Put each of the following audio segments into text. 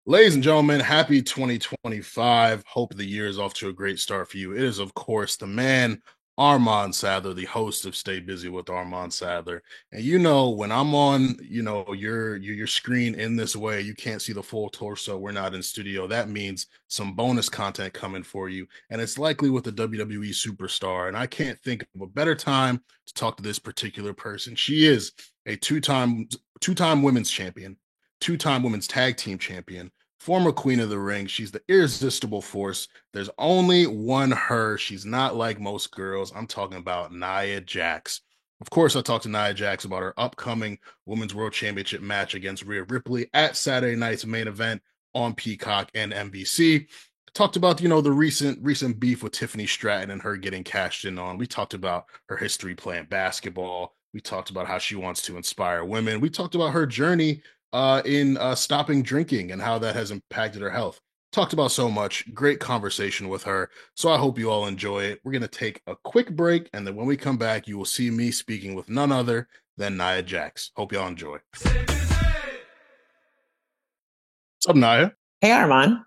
Ladies and gentlemen, happy 2025. Hope the year is off to a great start for you. It is, of course, the man, Armand Sadler, the host of Stay Busy with Armand Sadler. And when I'm on, your screen in this way, you can't see the full torso. We're not in studio. That means some bonus content coming for you. And it's likely with a WWE superstar. And I can't think of a better time to talk to this particular person. She is a two-time women's champion, two-time women's tag team champion, former queen of the ring. She's the irresistible force. There's only one her. She's not like most girls. I'm talking about Nia Jax. Of course, I talked to Nia Jax about her upcoming Women's World Championship match against Rhea Ripley at Saturday night's main event on Peacock and NBC. Talked about the recent beef with Tiffany Stratton and her getting cashed in on. We talked about her history playing basketball. We talked about how she wants to inspire women. We talked about her journey in stopping drinking and how that has impacted her health. Talked about so much. Great conversation with her. So I hope you all enjoy it. We're going to take a quick break, and then when we come back, you will see me speaking with none other than Nia Jax. Hope y'all enjoy. What's up, Nia? Hey, Armand.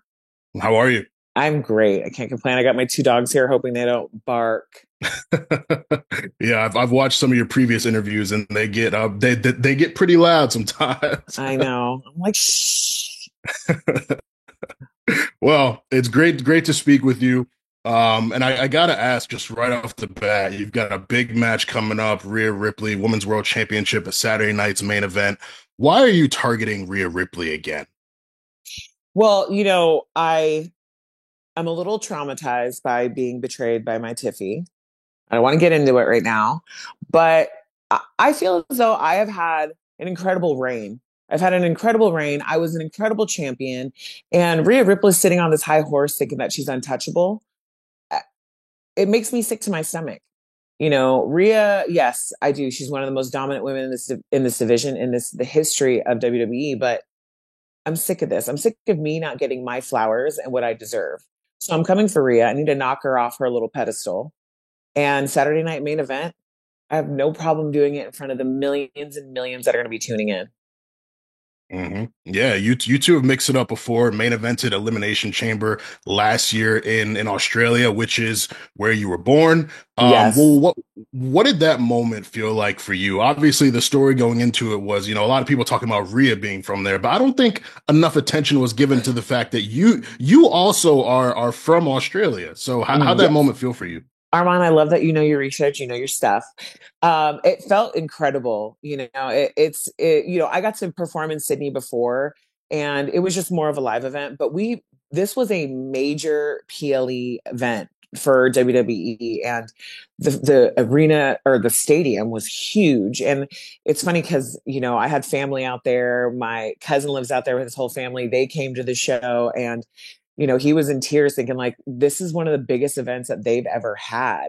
How are you? I'm great. I can't complain. I got my two dogs here, hoping they don't bark. Yeah, I've watched some of your previous interviews, and they get pretty loud sometimes. I know. I'm like, shh. Well, it's great to speak with you. And I gotta ask just right off the bat, you've got a big match coming up, Rhea Ripley, Women's World Championship, a Saturday night's main event. Why are you targeting Rhea Ripley again? Well, I'm a little traumatized by being betrayed by my Tiffy. I don't want to get into it right now, but I feel as though I have had an incredible reign. I've had an incredible reign. I was an incredible champion, and Rhea Ripley's sitting on this high horse thinking that she's untouchable. Uh, It makes me sick to my stomach. Rhea, yes, I do. She's one of the most dominant women in this division in the history of WWE. But I'm sick of this. I'm sick of me not getting my flowers and what I deserve. So I'm coming for Rhea. I need to knock her off her little pedestal. And Saturday night main event, I have no problem doing it in front of the millions and millions that are going to be tuning in. Yeah, you two have mixed it up before. Main evented Elimination Chamber last year in Australia, which is where you were born. Yes. Well, what did that moment feel like for you? Obviously, the story going into it was, a lot of people talking about Rhea being from there, but I don't think enough attention was given to the fact that you also are from Australia. So how'd that Yes. moment feel for you? Armand, I love that you know your research, you know your stuff. It felt incredible. I got to perform in Sydney before, and it was just more of a live event. But this was a major PLE event for WWE, and the arena or the stadium was huge. And it's funny because I had family out there. My cousin lives out there with his whole family. They came to the show, and he was in tears thinking like this is one of the biggest events that they've ever had.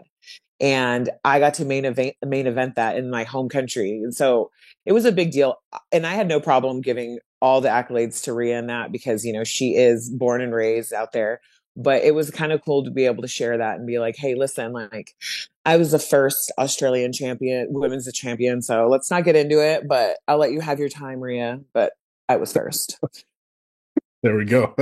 And I got to main event that in my home country. And so it was a big deal. And I had no problem giving all the accolades to Rhea in that because, she is born and raised out there. But it was kind of cool to be able to share that and be like, hey, listen, like I was the first Australian champion, women's champion. So let's not get into it, but I'll let you have your time, Rhea. But I was first. There we go.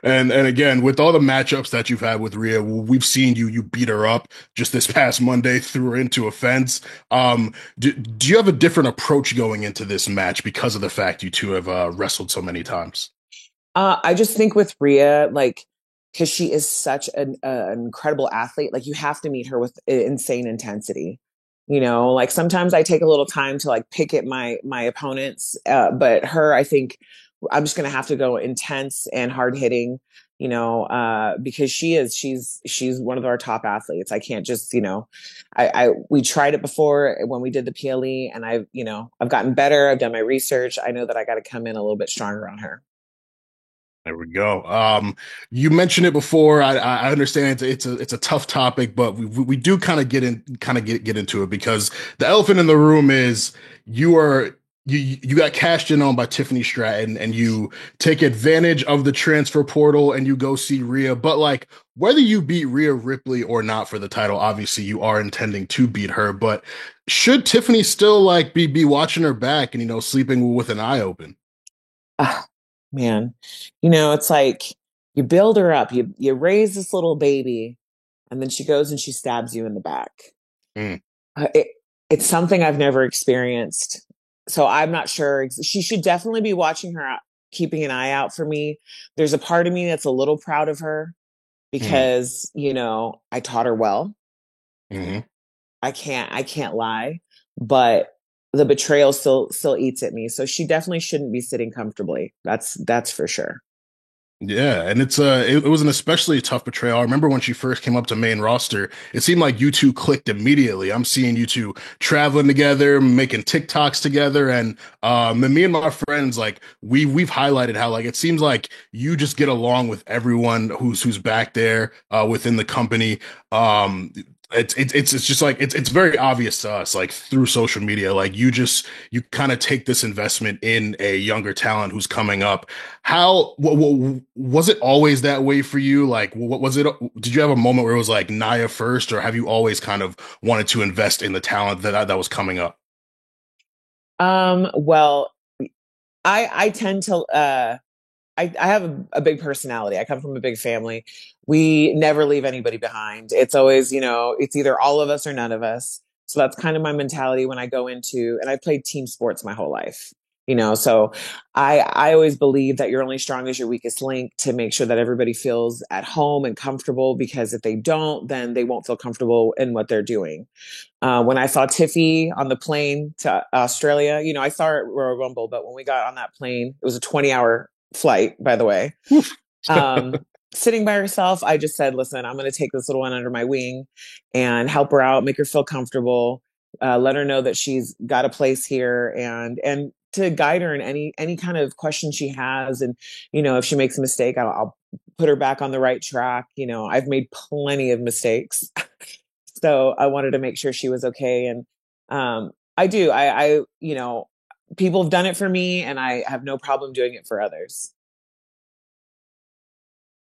And again, with all the matchups that you've had with Rhea, we've seen you beat her up just this past Monday, threw her into a fence. Do you have a different approach going into this match because of the fact you two have wrestled so many times? I just think with Rhea, like, because she is such an incredible athlete, like you have to meet her with insane intensity. Like sometimes I take a little time to like pick at my opponents, but her, I think I'm just gonna have to go intense and hard hitting. Because she's one of our top athletes. I can't just, we tried it before when we did the PLE, and I've gotten better. I've done my research. I know that I got to come in a little bit stronger on her. There we go. You mentioned it before. I understand it's a tough topic, but we do kind of get into it because the elephant in the room is you are you got cashed in on by Tiffany Stratton and you take advantage of the transfer portal and you go see Rhea. But like whether you beat Rhea Ripley or not for the title, obviously you are intending to beat her. But should Tiffany still like be watching her back and sleeping with an eye open? man. It's like you build her up, you raise this little baby, and then she goes and she stabs you in the back. Mm, Uh, it, it's something I've never experienced. So I'm not sure. She should definitely be watching her, keeping an eye out for me. There's a part of me that's a little proud of her mm, because, I taught her well. mhm. I can't lie, but the betrayal still eats at me. So she definitely shouldn't be sitting comfortably. That's for sure. Yeah, and it was an especially tough betrayal. I remember when she first came up to main roster, it seemed like you two clicked immediately. I'm seeing you two traveling together, making TikToks together, and me and my friends, like we've highlighted how like it seems like you just get along with everyone who's back there within the company. Um it's just like it's very obvious to us like through social media, like you kind of take this investment in a younger talent who's coming up. How was it always that way for you? Like, what was it? Did you have a moment where it was like Naya first, or have you always kind of wanted to invest in the talent that was coming up? Well, I tend to I have a big personality. I come from a big family. We never leave anybody behind. It's always, it's either all of us or none of us. So that's kind of my mentality when I go into, and I played team sports my whole life. So I always believe that you're only strong as your weakest link to make sure that everybody feels at home and comfortable, because if they don't, then they won't feel comfortable in what they're doing. When I saw Tiffy on the plane to Australia, I saw her at Royal Rumble, but when we got on that plane, it was a 20-hour flight, by the way. Oof. Sitting by herself, I just said, listen, I'm going to take this little one under my wing and help her out, make her feel comfortable, let her know that she's got a place here, and to guide her in any kind of question she has. And, if she makes a mistake, I'll put her back on the right track. I've made plenty of mistakes. So I wanted to make sure she was okay. And I do. People have done it for me, and I have no problem doing it for others.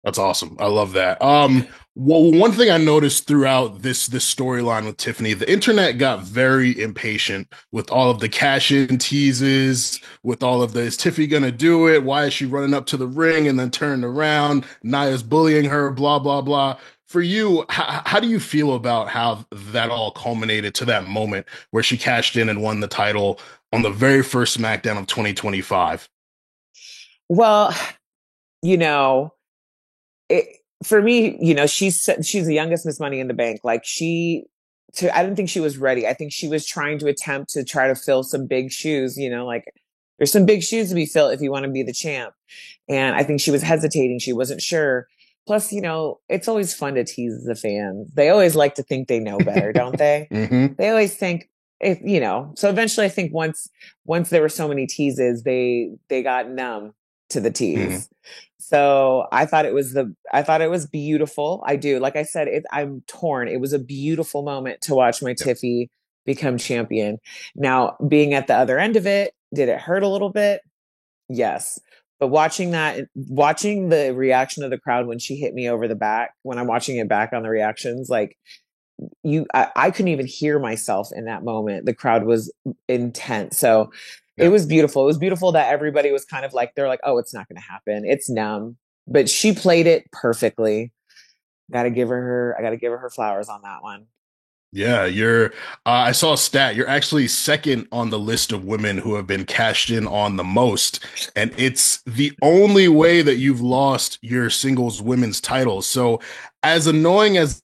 That's awesome. I love that. Well, one thing I noticed throughout this storyline with Tiffany, the internet got very impatient with all of the cash-in teases, with all of the is Tiffany gonna do it? Why is she running up to the ring and then turning around? Naya's bullying her, blah blah blah. For you, how do you feel about how that all culminated to that moment where she cashed in and won the title on the very first SmackDown of 2025? Well, you know, it, for me, she's the youngest Miss Money in the Bank. Like I didn't think she was ready. I think she was trying to attempt to try to fill some big shoes. Like there's some big shoes to be filled if you want to be the champ. And I think she was hesitating. She wasn't sure. Plus, it's always fun to tease the fans. They always like to think they know better, don't they? Hmm. They always think so eventually I think once there were so many teases, they got numb to the Hmm. tease. So I thought it was beautiful. I do. Like I said, I'm torn. It was a beautiful moment to watch my Tiffy become champion. Now, being at the other end of it, did it hurt a little bit? Yes. But watching the reaction of the crowd when she hit me over the back, when I'm watching it back on the reactions, like I couldn't even hear myself in that moment. The crowd was intense. So it Yeah. was beautiful. It was beautiful that everybody was kind of like, they're like, oh, it's not going to happen. It's numb. But she played it perfectly. I got to give her her flowers on that one. Yeah, I saw a stat. You're actually second on the list of women who have been cashed in on the most. And it's the only way that you've lost your singles women's title. So, as annoying as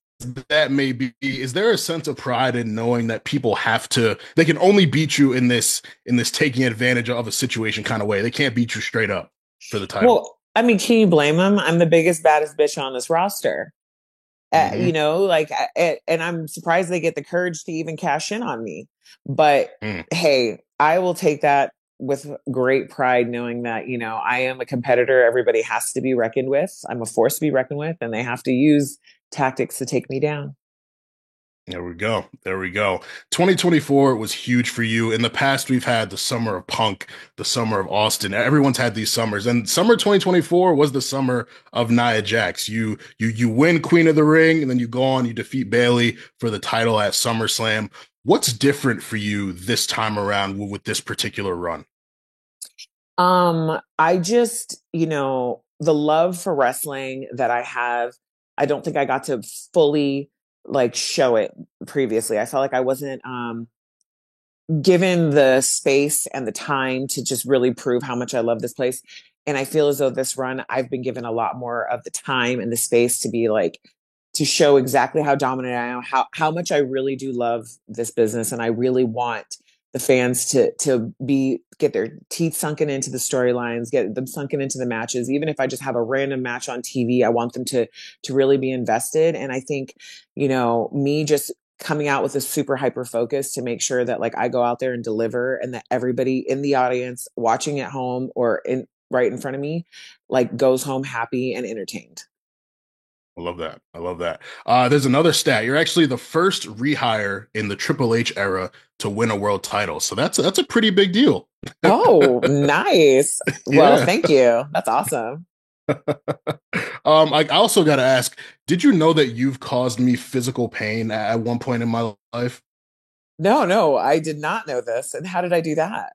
that may be, is there a sense of pride in knowing that they can only beat you in this taking advantage of a situation kind of way? They can't beat you straight up for the title. Well, I mean, can you blame them? I'm the biggest, baddest bitch on this roster. Hmm. And I'm surprised they get the courage to even cash in on me. But Mm. hey, I will take that with great pride, knowing that, I am a competitor. Everybody has to be reckoned with. I'm a force to be reckoned with, and they have to use tactics to take me down. There we go. There we go. 2024 was huge for you. In the past, we've had the summer of Punk, the summer of Austin. Everyone's had these summers, and summer 2024 was the summer of Nia Jax. You win Queen of the Ring, and then you go on, you defeat Bayley for the title at SummerSlam. What's different for you this time around with this particular run? I just, the love for wrestling that I have, I don't think I got to fully like show it previously. I felt like I wasn't given the space and the time to just really prove how much I love this place. And I feel as though this run, I've been given a lot more of the time and the space to be like, to show exactly how dominant I am, how much I really do love this business. And I really want the fans to be get their teeth sunken into the storylines, get them sunken into the matches. Even if I just have a random match on TV, I want them to really be invested. And I think, me just coming out with a super hyper focus to make sure that like I go out there and deliver and that everybody in the audience watching at home or in right in front of me like goes home happy and entertained. I love that. I love that. There's another stat. You're actually the first rehire in the Triple H era to win a world title. So that's a pretty big deal. Oh, nice. Well, Yeah. thank you. That's awesome. I also got to ask, did you know that you've caused me physical pain at one point in my life? No, no, I did not know this. And how did I do that?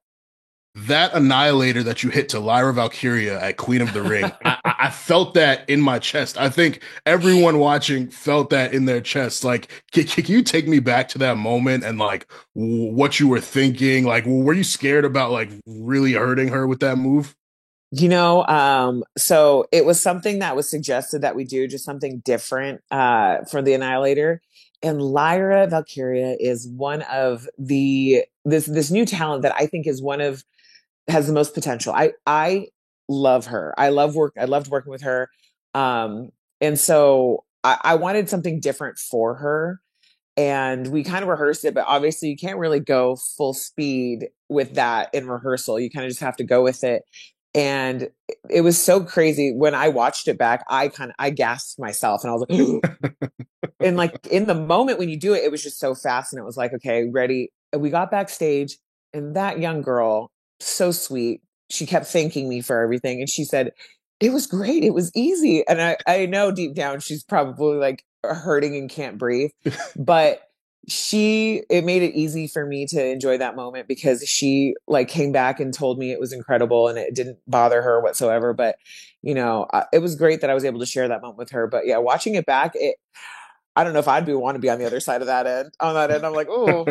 That annihilator that you hit to Lyra Valkyria at Queen of the Ring, I felt that in my chest. I think everyone watching felt that in their chest. Like, can you take me back to that moment and like what you were thinking? Like, were you scared about like really hurting her with that move? So it was something that was suggested that we do just something different for the Annihilator. And Lyra Valkyria is one of this new talent that I think is one of has the most potential. I love her. I loved working with her. And so I wanted something different for her. And we kind of rehearsed it, but obviously you can't really go full speed with that in rehearsal. You kind of just have to go with it. And it was so crazy when I watched it back. I gasped myself, and I was like, and like in the moment when you do it, it was just so fast, and it was like, okay, ready. And we got backstage, and that young girl, so sweet, she kept thanking me for everything, and she said, "It was great. It was easy." And I know deep down she's probably like hurting and can't breathe, but it made it easy for me to enjoy that moment because she like came back and told me it was incredible and it didn't bother her whatsoever. But it was great that I was able to share that moment with her. But yeah, watching it back, I don't know if want to be on the other side of that end. On that end, I'm like, oh,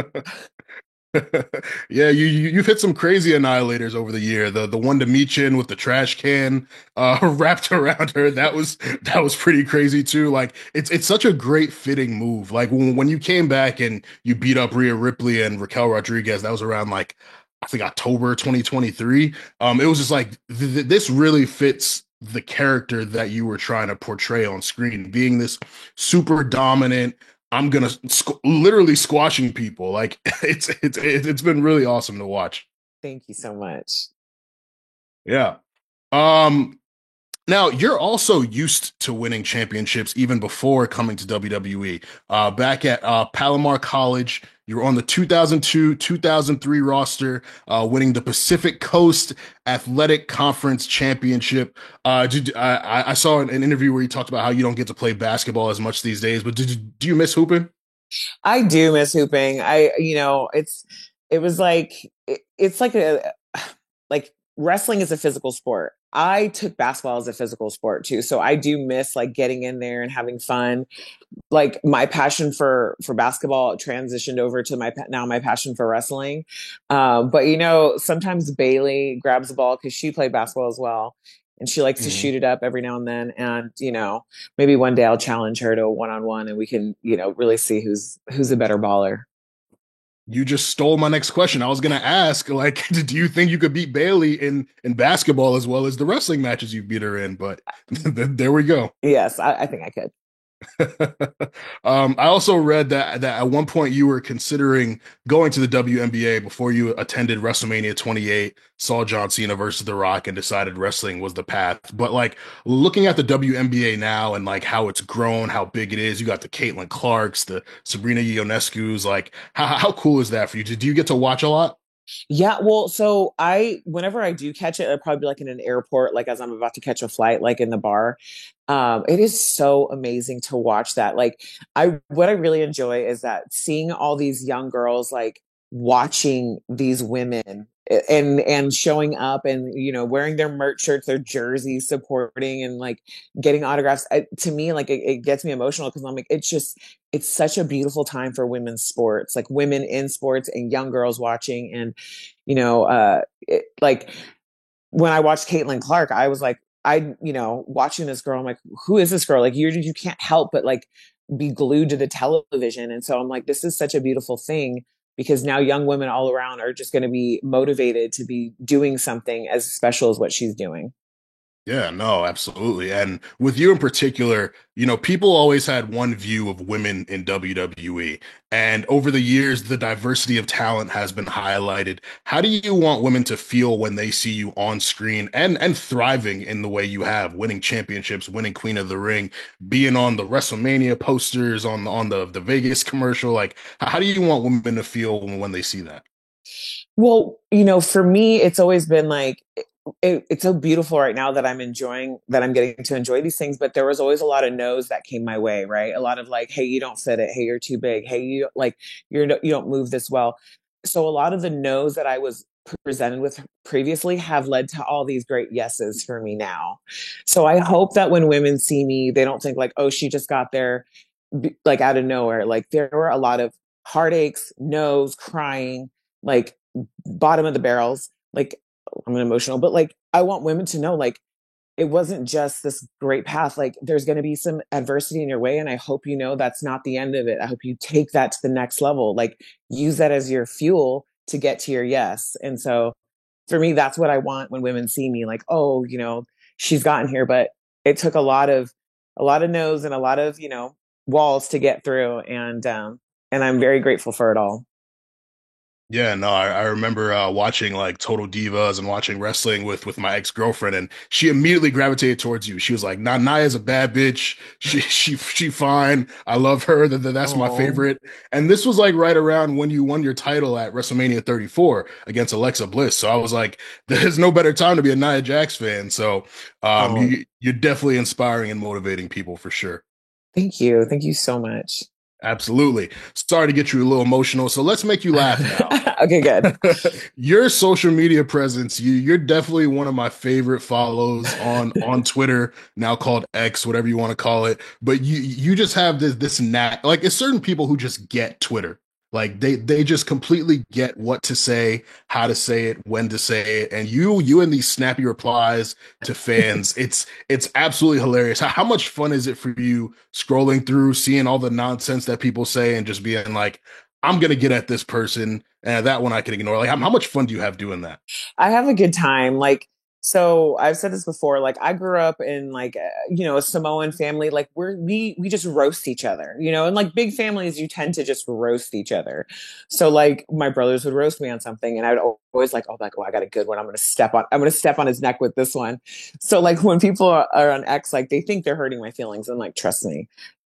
Yeah, you've hit some crazy annihilators over the year. The one to Michin with the trash can wrapped around her. That was pretty crazy too. Like it's such a great fitting move. Like when you came back and you beat up Rhea Ripley and Raquel Rodriguez, that was around like I think October 2023. It was just like this really fits the character that you were trying to portray on screen, being this super dominant, I'm gonna literally squashing people. Like it's been really awesome to watch. thank you so much. Yeah. Um. Now you're also used to winning championships even before coming to WWE. Back at Palomar College, you were on the 2002-2003 roster, winning the Pacific Coast Athletic Conference Championship. I saw an interview where you talked about how you don't get to play basketball as much these days, but do you miss hooping? I do miss hooping. It was like it's like a like wrestling is a physical sport. I took basketball as a physical sport too, so I do miss like getting in there and having fun. Like my passion for basketball transitioned over to my passion for wrestling. But sometimes Bailey grabs the ball because she played basketball as well, and she likes to Mhm. shoot it up every now and then. And maybe one day I'll challenge her to a one on one, and we can really see who's a better baller. You just stole my next question. I was gonna ask, like, do you think you could beat Bailey in basketball as well as the wrestling matches you beat her in? But there we go. Yes, I think I could. I also read that at one point you were considering going to the WNBA before you attended WrestleMania 28, saw John Cena versus The Rock, and decided wrestling was the path. But like looking at the WNBA now and like how it's grown, how big it is, you got the Caitlin Clarks, the Sabrina Ionescu's. Like, how cool is that for you? Do you get to watch a lot? Yeah, well, so whenever I do catch it, I'd probably be like in an airport, like as I'm about to catch a flight, like in the bar. It is so amazing to watch that. Like, what I really enjoy is that seeing all these young girls like watching these women and showing up and wearing their merch shirts, their jerseys, supporting and like getting autographs. To me, like it gets me emotional because I'm like, it's such a beautiful time for women's sports, like women in sports and young girls watching. And like when I watched Caitlin Clark, I was like, watching this girl, I'm like, who is this girl? Like you can't help but like be glued to the television. And so I'm like, this is such a beautiful thing because now young women all around are just going to be motivated to be doing something as special as what she's doing. Yeah, no, absolutely. And with you in particular, people always had one view of women in WWE. And over the years, the diversity of talent has been highlighted. How do you want women to feel when they see you on screen and thriving in the way you have, winning championships, winning Queen of the Ring, being on the WrestleMania posters, on the Vegas commercial? Like, how do you want women to feel when they see that? Well, for me, it's always been like it's so beautiful right now that I'm getting to enjoy these things. But there was always a lot of no's that came my way, right? A lot of like, hey, you don't fit it. Hey, you're too big. Hey, you don't move this well. So a lot of the no's that I was presented with previously have led to all these great yeses for me now. So I hope that when women see me, they don't think like, oh, she just got there like out of nowhere. Like there were a lot of heartaches, no's, crying, like bottom of the barrels. Like I'm emotional, but like I want women to know like it wasn't just this great path. Like there's going to be some adversity in your way. And I hope that's not the end of it. I hope you take that to the next level. Like use that as your fuel to get to your yes. And so for me, that's what I want when women see me like, oh, she's gotten here, but it took a lot of no's and a lot of, walls to get through. And I'm very grateful for it all. Yeah, no, I remember watching like Total Divas and watching wrestling with my ex-girlfriend, and she immediately gravitated towards you. She was like, "Nah, Naya's a bad bitch. She fine. I love her. That's my Oh, favorite." And this was like right around when you won your title at WrestleMania 34 against Alexa Bliss. So I was like, "There's no better time to be a Nia Jax fan." So, oh, you're definitely inspiring and motivating people for sure. thank you. Thank you so much. Absolutely. Sorry to get you a little emotional. So let's make you laugh now. Okay, good. Your social media presence, you're definitely one of my favorite follows on Twitter, now called X, whatever you want to call it. But you just have this knack. Like it's certain people who just get Twitter. Like they just completely get what to say, how to say it, when to say it. And you and these snappy replies to fans, it's absolutely hilarious. How much fun is it for you scrolling through, seeing all the nonsense that people say and just being like, I'm gonna get at this person and that one I can ignore. Like, how much fun do you have doing that? I have a good time. Like, so I've said this before. Like, I grew up in like, a Samoan family. Like, we just roast each other, and like big families, you tend to just roast each other. So like, my brothers would roast me on something, and I would always like, oh, I got a good one. I'm gonna step on his neck with this one. So like, when people are on X, like they think they're hurting my feelings, and like, trust me,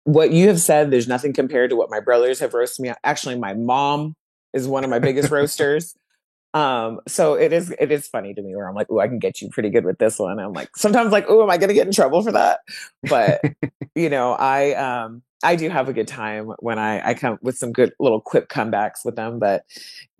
what you have said, there's nothing compared to what my brothers have roasted me. Actually, my mom is one of my biggest roasters. So it is funny to me where I'm like, oh, I can get you pretty good with this one. I'm like, sometimes like, oh, am I gonna get in trouble for that? But I do have a good time when I come with some good little quip comebacks with them. But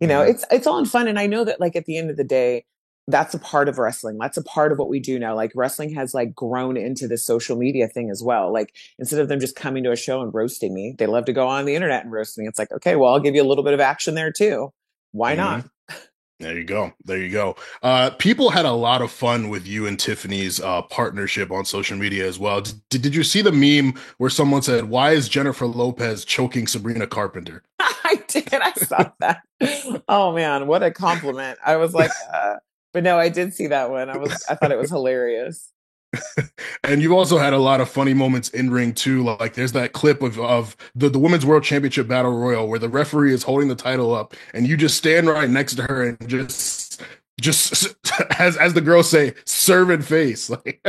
Mhm. it's all in fun. And I know that like at the end of the day, that's a part of wrestling. That's a part of what we do now. Like wrestling has like grown into the social media thing as well. Like instead of them just coming to a show and roasting me, they love to go on the internet and roast me. It's like, okay, well, I'll give you a little bit of action there too. Why Mhm. not? There you go. There you go. People had a lot of fun with you and Tiffany's partnership on social media as well. Did you see the meme where someone said, "Why is Jennifer Lopez choking Sabrina Carpenter?" I did. I saw that. Oh man, what a compliment. I was like, but no, I did see that one. I thought it was hilarious. And you've also had a lot of funny moments in ring too. Like there's that clip of the Women's World Championship Battle Royal where the referee is holding the title up and you just stand right next to her and just as the girls say, serve and face. Like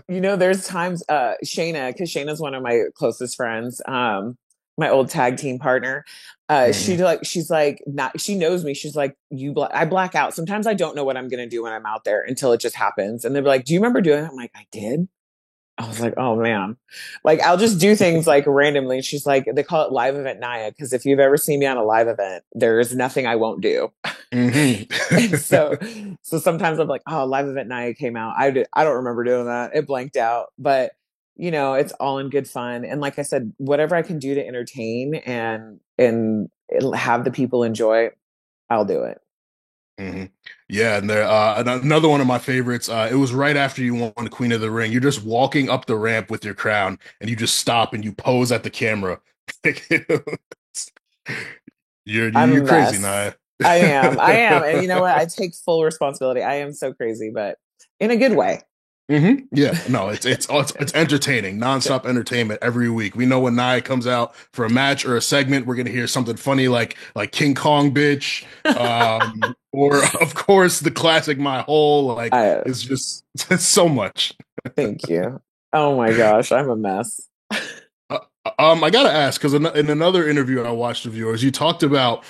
There's times Shayna, because Shayna's one of my closest friends, my old tag team partner. Mhm. She's like not she knows me. She's like, I black out. Sometimes I don't know what I'm gonna do when I'm out there until it just happens. And they're like, do you remember doing it? I'm like, I did. I was like, oh man. Like I'll just do things like randomly. She's like, they call it live event Naya, because if you've ever seen me on a live event, there is nothing I won't do. Hmm. And so sometimes I'm like, oh, live event Naya came out. I don't remember doing that. It blanked out. But it's all in good fun. And like I said, whatever I can do to entertain and have the people enjoy, I'll do it. Hmm. Yeah, and there another one of my favorites. It was right after you won Queen of the Ring. You're just walking up the ramp with your crown, and you just stop and you pose at the camera. I'm a You're crazy, mess. Naya. I am. I am. And you know what? I take full responsibility. I am so crazy, but in a good way. Yeah, no, it's entertaining, nonstop entertainment every week. We know when Nia comes out for a match or a segment, we're gonna hear something funny like King Kong bitch, or of course the classic My Hole. Like I it's just it's so much. thank you. Oh my gosh, I'm a mess. Uh, I gotta ask because in another interview I watched of yours, you talked about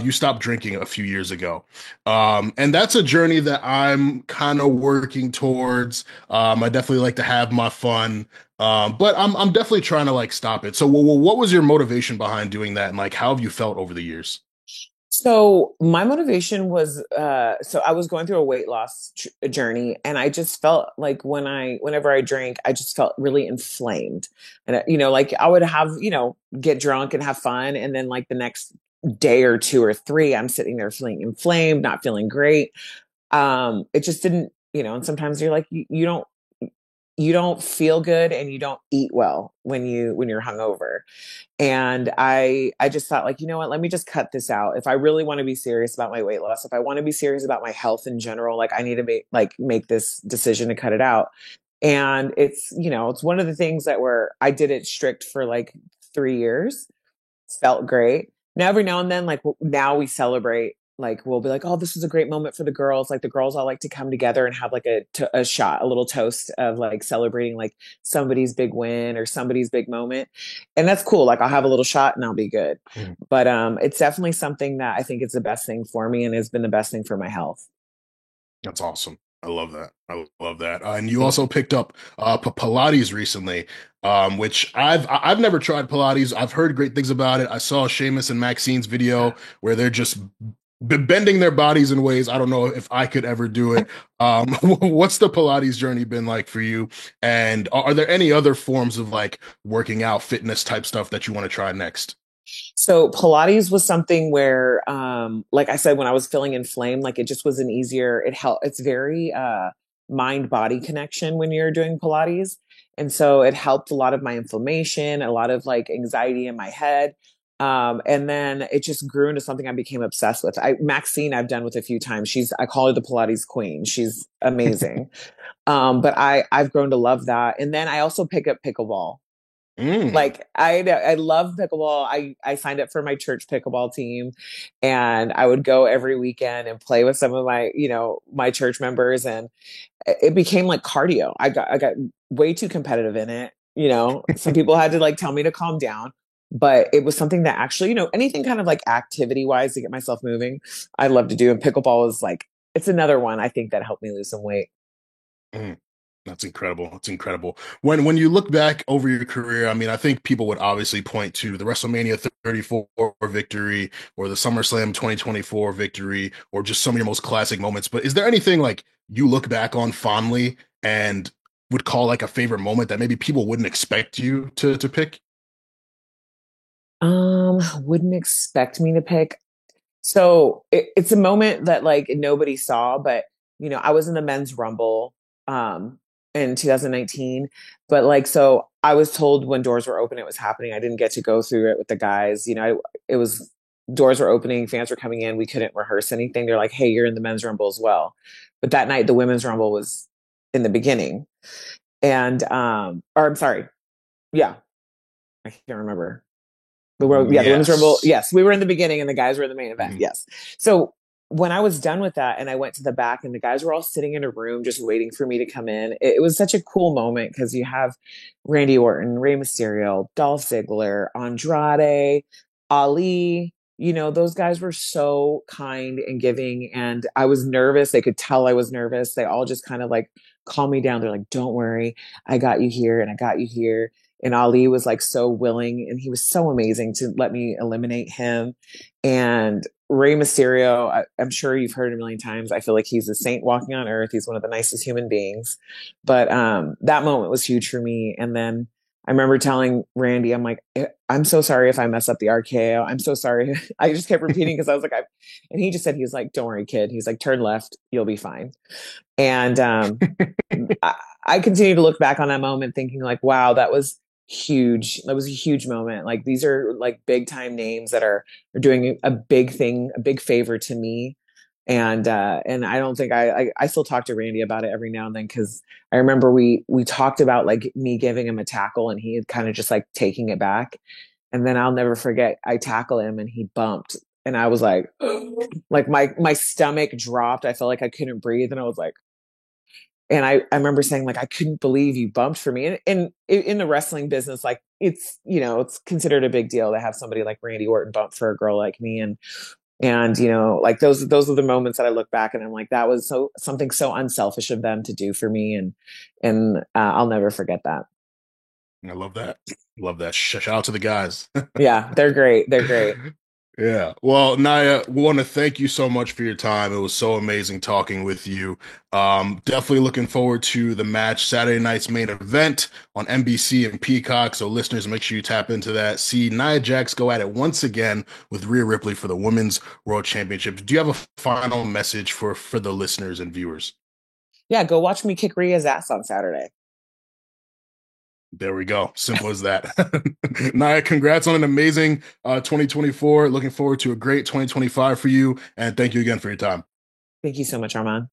you stopped drinking a few years ago, and that's a journey that I'm kind of working towards. I definitely like to have my fun, but I'm definitely trying to like stop it. So, what was your motivation behind doing that, and like how have you felt over the years? So my motivation was so I was going through a weight loss journey, and I just felt like whenever I drank, I just felt really inflamed. And like I would have, get drunk and have fun, and then like the next day or two or three, I'm sitting there feeling inflamed, not feeling great. It just didn't, and sometimes you're like you don't feel good and you don't eat well when you're hungover. And I just thought, like, you know what, let me just cut this out. If I really want to be serious about my weight loss, if I want to be serious about my health in general, like I need to make this decision to cut it out. And it's one of the things that where I did it strict for like 3 years, felt great. Now every now and then, like now we celebrate. Like we'll be like, oh, this was a great moment for the girls. Like the girls all like to come together and have like a shot, a little toast of like celebrating like somebody's big win or somebody's big moment, and that's cool. Like I'll have a little shot and I'll be good. Mhm. But it's definitely something that I think is the best thing for me and has been the best thing for my health. That's awesome. I love that. I love that. And you Thank also you. picked up Pilates recently, which I've never tried Pilates. I've heard great things about it. I saw Seamus and Maxine's video where they're just bending their bodies in ways I don't know if I could ever do it. What's the Pilates journey been like for you? And are there any other forms of like working out, fitness type stuff that you want to try next? So Pilates was something where, like I said, when I was feeling inflamed, like it just was an easier, it helped. It's very, mind body connection when you're doing Pilates. And so it helped a lot of my inflammation, a lot of like anxiety in my head. And then it just grew into something I became obsessed with. Maxine, I've done with a few times. I call her the Pilates queen. She's amazing. But I've grown to love that. And then I also pick up pickleball. Mm. Like I love pickleball. I signed up for my church pickleball team, and I would go every weekend and play with some of my church members, and it became like cardio. I got way too competitive in it. Some people had to like tell me to calm down, but it was something that actually, anything kind of like activity wise to get myself moving, I love to do. And pickleball is like it's another one I think that helped me lose some weight. Mm. That's incredible. That's incredible. When you look back over your career, I mean, I think people would obviously point to the WrestleMania 34 victory or the SummerSlam 2024 victory or just some of your most classic moments. But is there anything like you look back on fondly and would call like a favorite moment that maybe people wouldn't expect you to pick? Wouldn't expect me to pick. So it's a moment that like nobody saw, but I was in the men's rumble in 2019. But like so I was told when doors were open it was happening. I didn't get to go through it with the guys. It was doors were opening, fans were coming in, we couldn't rehearse anything. They're like, hey, you're in the men's rumble as well. But that night the women's rumble was in the beginning. And or I'm sorry, yeah, I can't remember. The women's rumble. Yes. Yes, we were in the beginning, and the guys were in the main event. Mhm. Yes. So when I was done with that, and I went to the back, and the guys were all sitting in a room just waiting for me to come in. It was such a cool moment because you have Randy Orton, Rey Mysterio, Dolph Ziggler, Andrade, Ali. Those guys were so kind and giving, and I was nervous. They could tell I was nervous. They all just kind of like calm me down. They're like, don't worry, I got you here and I got you here. And Ali was like so willing and he was so amazing to let me eliminate him. And Rey Mysterio, I'm sure you've heard a million times. I feel like he's a saint walking on earth. He's one of the nicest human beings. But that moment was huge for me. And then I remember telling Randy, I'm like, I'm so sorry if I mess up the RKO. I'm so sorry. I just kept repeating because I was like, and he just said, he was like, don't worry, kid. He's like, turn left, you'll be fine. And I, I continue to look back on that moment thinking like, wow, that was huge. That was a huge moment. Like these are like big time names that are doing a big thing, a big favor to me. And I don't think I still talk to Randy about it every now and then because I remember we talked about like me giving him a tackle and he had kind of just like taking it back. And then I'll never forget I tackle him and he bumped. And I was like my stomach dropped. I felt like I couldn't breathe. And I was like, and I remember saying like, I couldn't believe you bumped for me. And in the wrestling business, like it's, you know, it's considered a big deal to have somebody like Randy Orton bump for a girl like me. And, you know, like those are the moments that I look back and I'm like, that was something so unselfish of them to do for me. And I'll never forget that. I love that. Love that. Shout out to the guys. Yeah, they're great. They're great. Yeah. Well, Naya, we want to thank you so much for your time. It was so amazing talking with you. Definitely looking forward to the match, Saturday night's main event on NBC and Peacock. So listeners, make sure you tap into that. See Nia Jax go at it once again with Rhea Ripley for the Women's World Championship. Do you have a final message for the listeners and viewers? Yeah, go watch me kick Rhea's ass on Saturday. There we go. Simple as that. Nia, congrats on an amazing 2024. Looking forward to a great 2025 for you. And thank you again for your time. Thank you so much, Armand.